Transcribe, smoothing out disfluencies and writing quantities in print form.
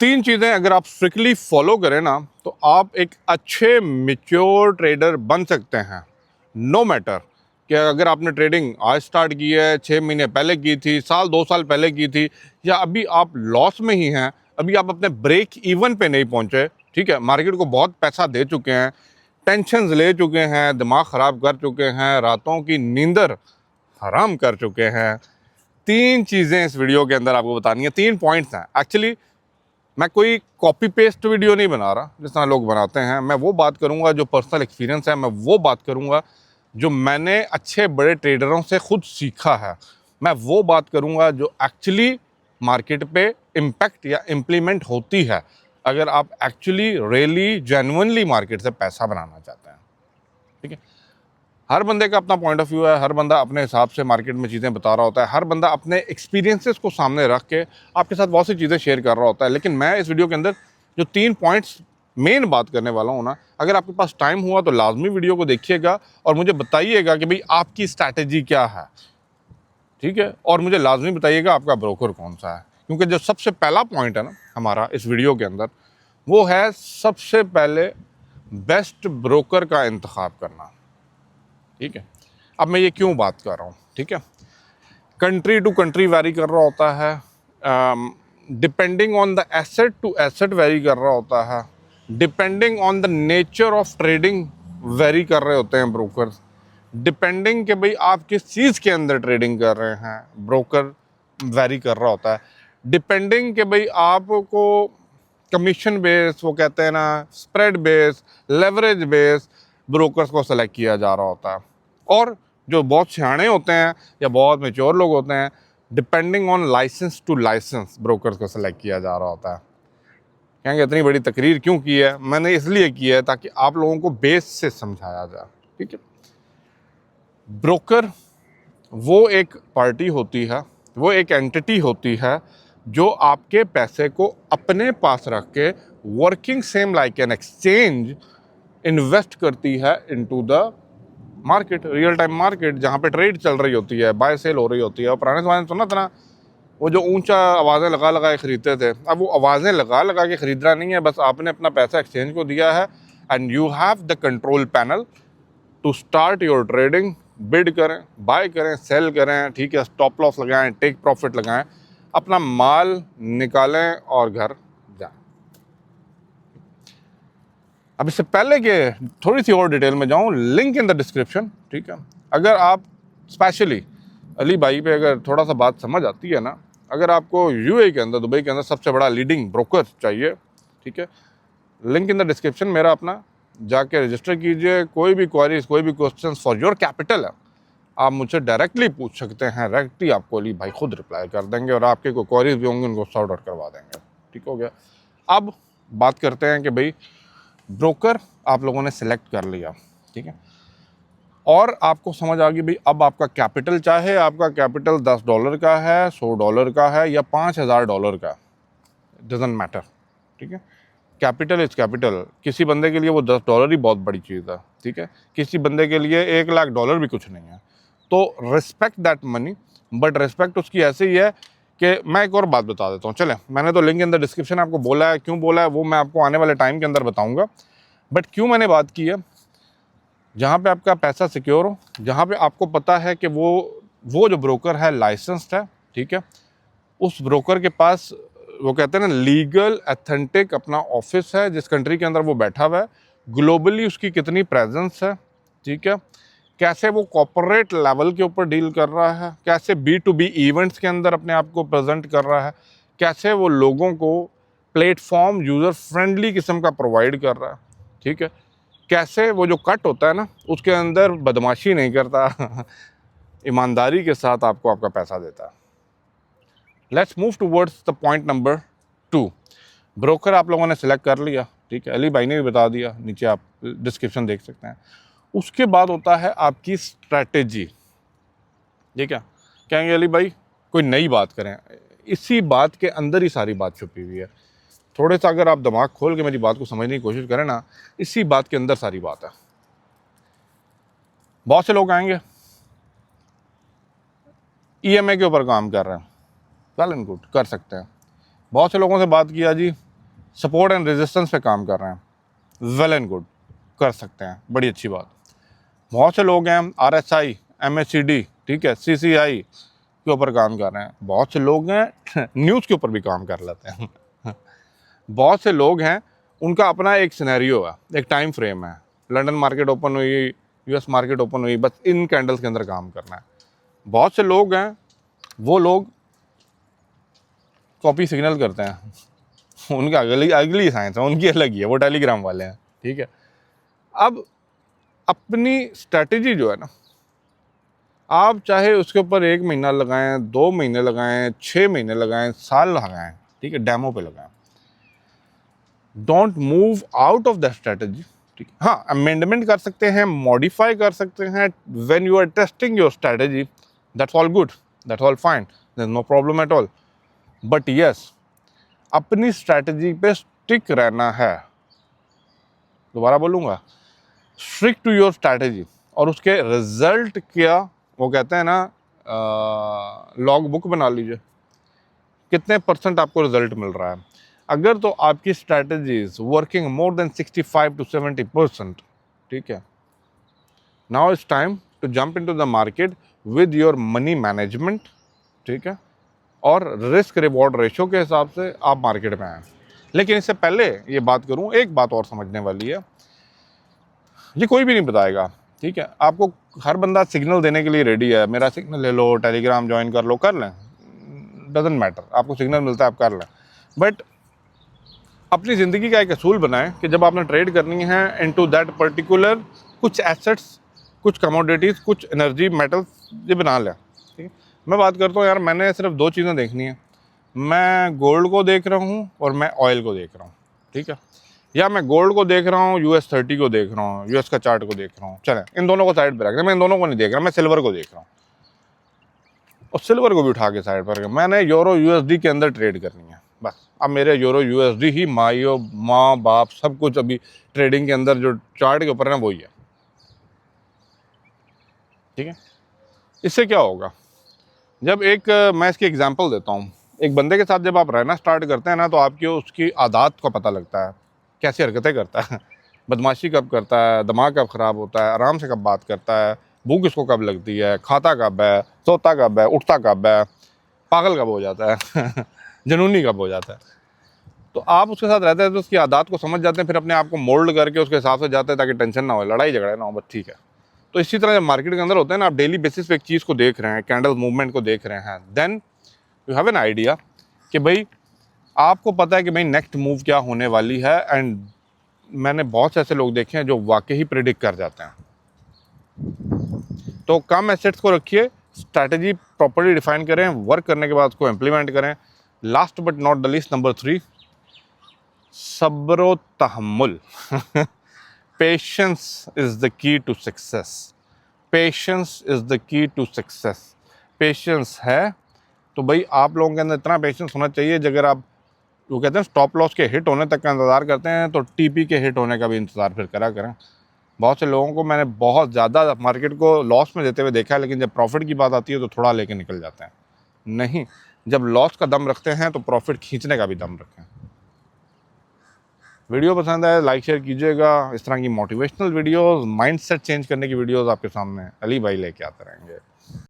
तीन चीज़ें अगर आप स्ट्रिक्टली फॉलो करें ना तो आप एक अच्छे मैच्योर ट्रेडर बन सकते हैं। नो मैटर कि अगर आपने ट्रेडिंग आज स्टार्ट की है, 6 महीने पहले की थी, साल 2 साल पहले की थी, या अभी आप लॉस में ही हैं, अभी आप अपने ब्रेक इवन पे नहीं पहुंचे। ठीक है, मार्केट को बहुत पैसा दे चुके हैं, टेंशन्स ले चुके हैं, दिमाग ख़राब कर चुके हैं, रातों की नींदर हराम कर चुके हैं। तीन चीज़ें इस वीडियो के अंदर आपको बतानी है, 3 पॉइंट्स हैं। एक्चुअली मैं कोई कॉपी पेस्ट वीडियो नहीं बना रहा जिस तरह लोग बनाते हैं। मैं वो बात करूंगा जो पर्सनल एक्सपीरियंस है, मैं वो बात करूंगा जो मैंने अच्छे बड़े ट्रेडरों से खुद सीखा है, मैं वो बात करूंगा जो एक्चुअली मार्केट पे इम्पैक्ट या इम्प्लीमेंट होती है अगर आप एक्चुअली रियली जेन्युइनली मार्केट से पैसा बनाना चाहते हैं। ठीक है, हर बंदे का अपना पॉइंट ऑफ व्यू है, हर बंदा अपने हिसाब से मार्केट में चीज़ें बता रहा होता है, हर बंदा अपने एक्सपीरियंसेस को सामने रख के आपके साथ बहुत सी चीज़ें शेयर कर रहा होता है। लेकिन मैं इस वीडियो के अंदर जो 3 पॉइंट्स मेन बात करने वाला हूँ ना, अगर आपके पास टाइम हुआ तो लाजमी वीडियो को देखिएगा और मुझे बताइएगा कि भाई आपकी स्ट्रैटेजी क्या है। ठीक है, और मुझे लाजमी बताइएगा आपका ब्रोकर कौन सा है, क्योंकि जो सबसे पहला पॉइंट है ना हमारा इस वीडियो के अंदर, वो है सबसे पहले बेस्ट ब्रोकर का इंतखाब करना। ठीक है, अब मैं ये क्यों बात कर रहा हूँ, ठीक है, कंट्री टू कंट्री वेरी कर रहा होता है, depending on the asset to asset vary कर रहा होता है, depending on the nature of trading vary कर रहे होते हैं ब्रोकर्स, डिपेंडिंग कि भाई आप किस चीज़ के अंदर ट्रेडिंग कर रहे हैं ब्रोकर वेरी कर रहा होता है, डिपेंडिंग कि भाई आपको कमीशन बेस, वो कहते हैं ना spread base, leverage base brokers को सेलेक्ट किया जा रहा होता है। और जो बहुत सियाने होते हैं या बहुत मैच्योर लोग होते हैं, depending on license to license brokers को सेलेक्ट किया जा रहा होता है। कहेंगे इतनी बड़ी तकरीर क्यों की है? मैंने इसलिए की है ताकि आप लोगों को बेस से समझाया जाए। ठीक है, ब्रोकर वो एक पार्टी होती है, वो एक एंटिटी होती है जो आपके पैसे को अपने पास रख के working same like an exchange invest करती है into the market, real time market, जहाँ पे ट्रेड चल रही होती है, बाय सेल हो रही होती है। और पुराने ज़माने में सुना था ना, वो जो ऊंचा आवाज़ें लगा लगा के ख़रीदते थे, अब वो आवाज़ें लगा लगा के ख़रीदना नहीं है, बस आपने अपना पैसा एक्सचेंज को दिया है and you have the control panel to start your trading. Bid करें, बाय करें, सेल करें, ठीक है, स्टॉप लॉस लगाएं, टेक प्रॉफिट लगाएं, अपना माल निकालें और घर जाएं। अब इससे पहले कि थोड़ी सी और डिटेल में जाऊं, लिंक इन द डिस्क्रिप्शन। ठीक है, अगर आप स्पेशली अली भाई पे अगर थोड़ा सा बात समझ आती है ना, अगर आपको यूएई के अंदर, दुबई के अंदर सबसे बड़ा लीडिंग ब्रोकर चाहिए, ठीक है, लिंक इन द डिस्क्रिप्शन मेरा अपना, जाके रजिस्टर कीजिए। कोई भी क्वेरीज, कोई भी क्वेश्चन फॉर योर कैपिटल है, आप मुझसे डायरेक्टली पूछ सकते हैं, डायरेक्टली आपको अली भाई खुद रिप्लाई कर देंगे और आपके कोई क्वेरीज भी होंगे उनको सॉर्ट आउट करवा देंगे। ठीक हो गया। अब बात करते हैं कि भाई ब्रोकर आप लोगों ने सिलेक्ट कर लिया, ठीक है, और आपको समझ आ गई भाई अब आपका कैपिटल, चाहे आपका कैपिटल $10 का है, $100 का है या $5000 का, डजंट मैटर। ठीक है, कैपिटल इज कैपिटल। किसी बंदे के लिए वो $10 ही बहुत बड़ी चीज़ है, ठीक है, किसी बंदे के लिए $1,00,000 भी कुछ नहीं है। तो respect that money, but respect उसकी ऐसे ही है कि मैं एक और बात बता देता हूँ। चलें, मैंने तो लिंक इन द डिस्क्रिप्शन आपको बोला है, क्यों बोला है वो मैं आपको आने वाले टाइम के अंदर बताऊँगा। बट क्यों मैंने बात की है, जहाँ पे आपका पैसा सिक्योर हो, जहाँ पे आपको पता है कि वो जो ब्रोकर है लाइसेंस्ड है, ठीक है, उस ब्रोकर के पास वो कहते हैं ना लीगल अथेंटिक अपना ऑफिस है, जिस कंट्री के अंदर वो बैठा हुआ है, ग्लोबली उसकी कितनी प्रेजेंस है, ठीक है, कैसे वो कॉर्पोरेट लेवल के ऊपर डील कर रहा है, कैसे B2B इवेंट्स के अंदर अपने आप को प्रेजेंट कर रहा है, कैसे वो लोगों को प्लेटफॉर्म यूज़र फ्रेंडली किस्म का प्रोवाइड कर रहा है, ठीक है, कैसे वो जो कट होता है ना उसके अंदर बदमाशी नहीं करता ईमानदारी के साथ आपको आपका पैसा देता है। Let's move towards the point number 2। Broker आप लोगों ने सिलेक्ट कर लिया, ठीक है, अली भाई ने भी बता दिया, नीचे आप डिस्क्रिप्शन देख सकते हैं। उसके बाद होता है आपकी स्ट्रैटेजी। ठीक है, कहेंगे अली भाई कोई नई बात करें, इसी बात के अंदर ही सारी बात छुपी हुई है। थोड़े सा अगर आप दिमाग खोल के मेरी बात को समझने की कोशिश करें ना, इसी बात के अंदर सारी बात है। बहुत से लोग आएंगे ईएमआई के ऊपर काम कर रहे हैं, वेल एंड गुड, कर सकते हैं। बहुत से लोगों से बात किया जी, सपोर्ट एंड रेजिस्टेंस पे काम कर रहे हैं, वेल एंड गुड, कर सकते हैं, बड़ी अच्छी बात। बहुत से लोग हैं RSI, MACD, ठीक है, CCI के ऊपर काम कर रहे हैं। बहुत से लोग हैं न्यूज़ के ऊपर भी काम कर लेते हैं। बहुत से लोग हैं उनका अपना एक सिनेरियो है, एक टाइम फ्रेम है, लंदन मार्केट ओपन हुई, US मार्केट ओपन हुई, बस इन कैंडल्स के अंदर काम करना है। बहुत से लोग हैं वो लोग कॉपी सिग्नल करते हैं, उनका अगली अगली साइंस है, उनकी अलग ही है, वो टेलीग्राम वाले हैं, ठीक है। अब अपनी स्ट्रैटेजी जो है ना, आप चाहे उसके ऊपर 1 महीना लगाएं, 2 महीने लगाएं, 6 महीने लगाएं, साल लगाएं, ठीक है, डेमो पे लगाएं, don't move out of the strategy, ठीक है। हाँ, अमेंडमेंट कर सकते हैं, मॉडिफाई कर सकते हैं when you are testing your strategy, that's all good, that's all fine, there is no problem at all. But yes, अपनी स्ट्रैटेजी पे स्टिक रहना है। दोबारा बोलूँगा, स्टिक टू योर स्ट्रैटेजी। और उसके रिजल्ट क्या, वो कहते हैं ना, लॉग बुक बना लीजिए, कितने % आपको रिजल्ट मिल रहा है। अगर तो आपकी strategies working more than 65 to 70%, ठीक है, now it's time to jump into the market with your money management, ठीक है, और रिस्क रिवॉर्ड रेशो के हिसाब से आप मार्केट में आए। लेकिन इससे पहले ये बात करूं, एक बात और समझने वाली है, ये कोई भी नहीं बताएगा, ठीक है। आपको हर बंदा सिग्नल देने के लिए रेडी है, मेरा सिग्नल ले लो, टेलीग्राम ज्वाइन कर लो, कर लें, डजेंट मैटर, आपको सिग्नल मिलता है आप कर लें। बट अपनी ज़िंदगी का एक असूल बनाएं कि जब आपने ट्रेड करनी है इनटू दैट पर्टिकुलर कुछ एसेट्स, कुछ कमोडिटीज़, कुछ एनर्जी मेटल्स, ये बना लें, ठीक है। मैं बात करता हूँ यार, मैंने सिर्फ 2 चीज़ें देखनी है, मैं गोल्ड को देख रहा हूँ और मैं ऑयल को देख रहा हूँ, ठीक है, या मैं गोल्ड को देख रहा हूँ, US 30 को देख रहा हूँ, US का चार्ट को देख रहा हूँ। चलें, इन दोनों को साइड पर रख रहे हैं, मैं इन दोनों को नहीं देख रहा, मैं सिल्वर को देख रहा हूँ, और सिल्वर को भी उठा के साइड पर रख, मैंने यूरो USD के अंदर ट्रेड करनी है बस। अब मेरे यूरो USD ही माँ बाप सब कुछ अभी ट्रेडिंग के अंदर जो चार्ट के ऊपर है ना, वही है, ठीक है। इससे क्या होगा, जब एक मैं इसकी एग्जांपल देता हूँ, एक बंदे के साथ जब आप रहना स्टार्ट करते हैं ना, तो आपकी उसकी आदत का पता लगता है, कैसी हरकतें करता है, बदमाशी कब करता है, दिमाग कब ख़राब होता है, आराम से कब बात करता है, भूख इसको कब लगती है, खाता कब है, सोता कब है, उठता कब है, पागल कब हो जाता है जुनूनी कब हो जाता है। तो आप उसके साथ रहते हैं तो उसकी आदत को समझ जाते हैं, फिर अपने आप को मोल्ड करके उसके हिसाब से जाते हैं ताकि टेंशन ना हो, लड़ाई झगड़ा ना हो, बस, ठीक है। तो इसी तरह जब मार्केट के अंदर होते हैं ना, आप डेली बेसिस पे एक चीज़ को देख रहे हैं, कैंडल मूवमेंट को देख रहे हैं, then you have an idea कि भाई आपको पता है कि भाई नेक्स्ट मूव क्या होने वाली है। एंड मैंने बहुत से ऐसे लोग देखे हैं जो वाकई ही प्रिडिक्ट कर जाते हैं। तो कम एसेट्स को रखिए, स्ट्रैटेजी प्रॉपर्ली डिफाइन करें, वर्क करने के बाद उसको इम्प्लीमेंट करें। Last but not the least, number 3, सब्र तहम्मुल। Patience is the key to success. Patience is the key to success. Patience है तो भाई आप लोगों के अंदर इतना पेशेंस होना चाहिए, अगर आप, वो कहते हैं स्टॉप लॉस के हिट होने तक का इंतज़ार करते हैं तो TP के हिट होने का भी इंतज़ार फिर करा करें। बहुत से लोगों को मैंने बहुत ज़्यादा मार्केट को लॉस में देते हुए देखा है, लेकिन जब प्रॉफिट की बात आती है तो थोड़ा लेके निकल जाते हैं। नहीं, जब लॉस का दम रखते हैं तो प्रॉफिट खींचने का भी दम रखें। वीडियो पसंद आए लाइक शेयर कीजिएगा। इस तरह की मोटिवेशनल वीडियोस, माइंडसेट चेंज करने की वीडियोस आपके सामने अली भाई लेके आते रहेंगे।